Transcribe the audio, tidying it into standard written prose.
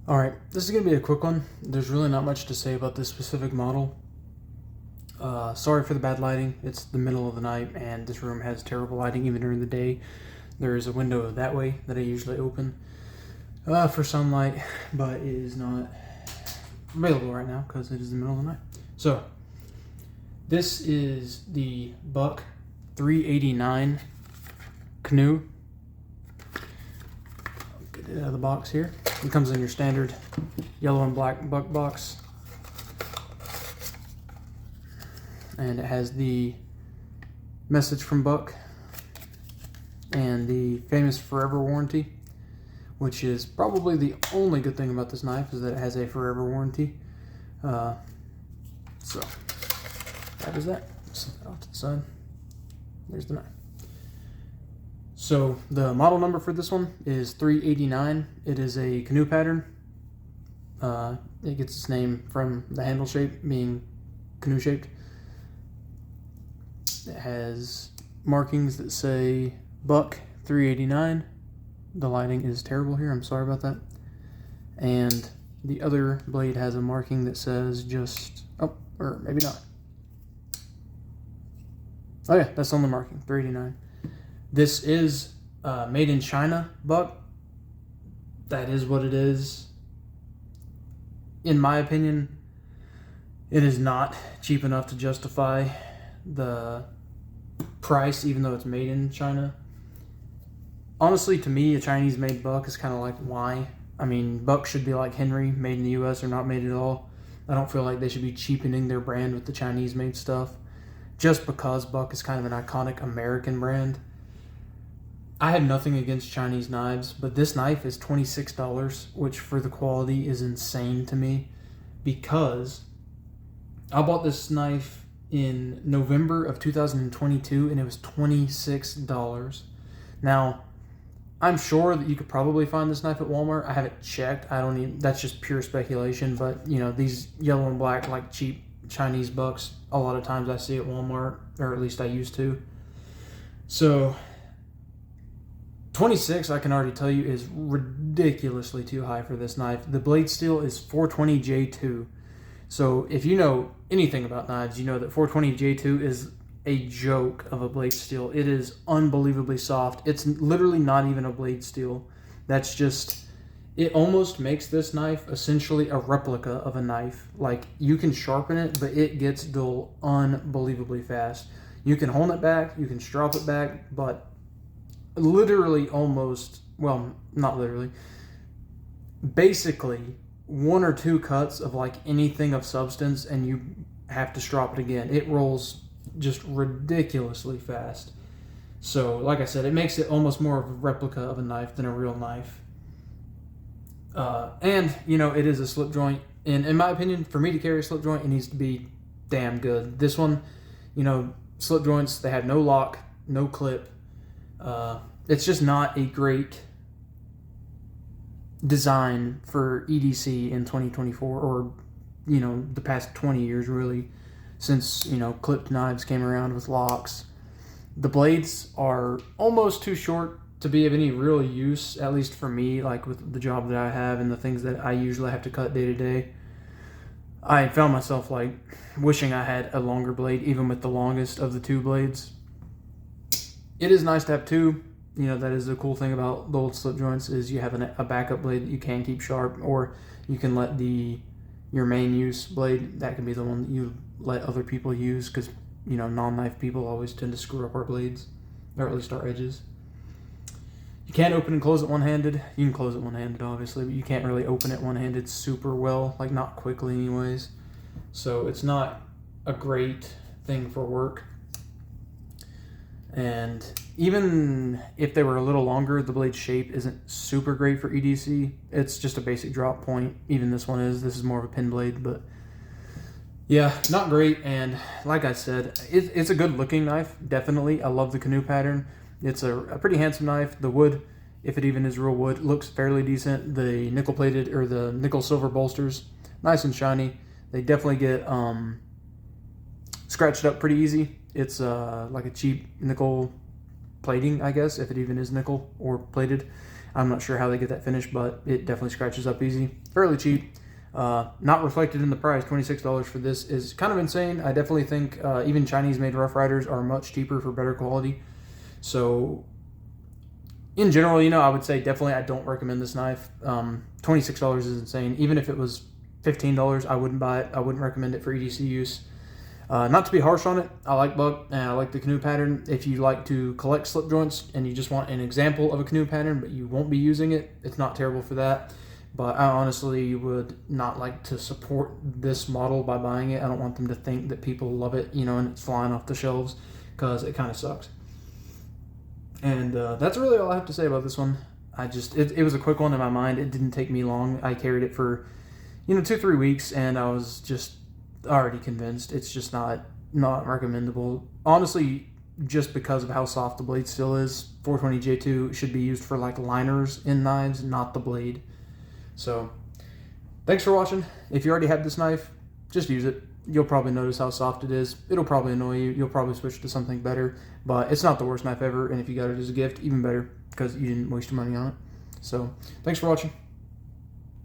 Alright, this is going to be a quick one. There's really not much to say about this specific model. Sorry for the bad lighting. It's the middle of the night and this room has terrible lighting even during the day. There is a window that way that I usually open for sunlight, but it is not available right now because it is the middle of the night. So, this is the Buck 389 Canoe. Get it out of the box here. It comes in your standard yellow and black Buck box. And it has the message from Buck and the famous forever warranty, which is probably the only good thing about this knife, is that it has a forever warranty. So that is that. Set that off to the side. There's the knife. So the model number for this one is 389. It is a canoe pattern. It gets its name from the handle shape being canoe shaped. It has markings that say Buck 389. The lighting is terrible here, I'm sorry about that. And the other blade has a marking that says just, oh, or maybe not. Oh yeah, that's on the marking, 389. This is made in China Buck. That is what it is. In my opinion, it is not cheap enough to justify the price, even though it's made in China. Honestly, to me, a Chinese-made Buck is kind of like, why? I mean, Buck should be like Henry, made in the U.S. or not made at all. I don't feel like they should be cheapening their brand with the Chinese-made stuff just because Buck is kind of an iconic American brand. I have nothing against Chinese knives, but this knife is $26, which for the quality is insane to me, because I bought this knife in November of 2022 and it was $26. Now, I'm sure that you could probably find this knife at Walmart. I haven't checked. I don't even, that's just pure speculation, but you know, these yellow and black, like cheap Chinese Bucks, a lot of times I see at Walmart, or at least I used to. So 26, I can already tell you, is ridiculously too high for this knife. The blade steel is 420J2. So if you know anything about knives, you know that 420J2 is a joke of a blade steel. It is unbelievably soft. It's literally not even a blade steel. That's just, it almost makes this knife essentially a replica of a knife. Like, you can sharpen it, but it gets dull unbelievably fast. You can hold it back, you can strop it back, but literally almost, well, not literally, basically one or two cuts of like anything of substance and you have to strop it again. It rolls just ridiculously fast. So like I said, it makes it almost more of a replica of a knife than a real knife. And you know, it is a slip joint, and in my opinion, for me to carry a slip joint, it needs to be damn good. This one, you know, slip joints, they have no lock, no clip. It's just not a great design for EDC in 2024, or, you know, the past 20 years really, since, you know, clipped knives came around with locks. The blades are almost too short to be of any real use, at least for me, like with the job that I have and the things that I usually have to cut day to day. I found myself like wishing I had a longer blade, even with the longest of the two blades. It is nice to have two. You know, that is the cool thing about the old slip joints, is you have a backup blade that you can keep sharp, or you can let your main use blade, that can be the one that you let other people use, because, you know, non-knife people always tend to screw up our blades, or at least our edges. You can't open and close it one-handed. You can close it one-handed, obviously, but you can't really open it one-handed super well, like not quickly anyways. So it's not a great thing for work. And even if they were a little longer, the blade shape isn't super great for EDC. It's just a basic drop point. Even this one is. This is more of a pin blade, but yeah, not great. And like I said, it's a good looking knife, definitely. I love the canoe pattern. It's a pretty handsome knife. The wood, if it even is real wood, looks fairly decent. The nickel plated, or the nickel silver bolsters, nice and shiny. They definitely get scratched up pretty easy. It's like a cheap nickel plating, I guess, if it even is nickel or plated. I'm not sure how they get that finish, but it definitely scratches up easy. Fairly cheap. Not reflected in the price. $26 for this is kind of insane. I definitely think even Chinese-made Rough Riders are much cheaper for better quality. So in general, I would say definitely I don't recommend this knife. $26 is insane. Even if it was $15, I wouldn't buy it. I wouldn't recommend it for EDC use. Not to be harsh on it, I like buck and I like the canoe pattern. If you like to collect slip joints and you just want an example of a canoe pattern, but you won't be using it, it's not terrible for that. But I honestly would not like to support this model by buying it. I don't want them to think that people love it, and it's flying off the shelves, because it kind of sucks. And that's really all I have to say about this one. It was a quick one in my mind. It didn't take me long. I carried it for 2-3 weeks, and I was just already convinced it's just not recommendable. Honestly, just because of how soft the blade still is, 420J2 should be used for like liners in knives, not the blade. So, thanks for watching. If you already have this knife, just use it. You'll probably notice how soft it is. It'll probably annoy you. You'll probably switch to something better, but it's not the worst knife ever, and if you got it as a gift, even better, because you didn't waste your money on it. So, thanks for watching.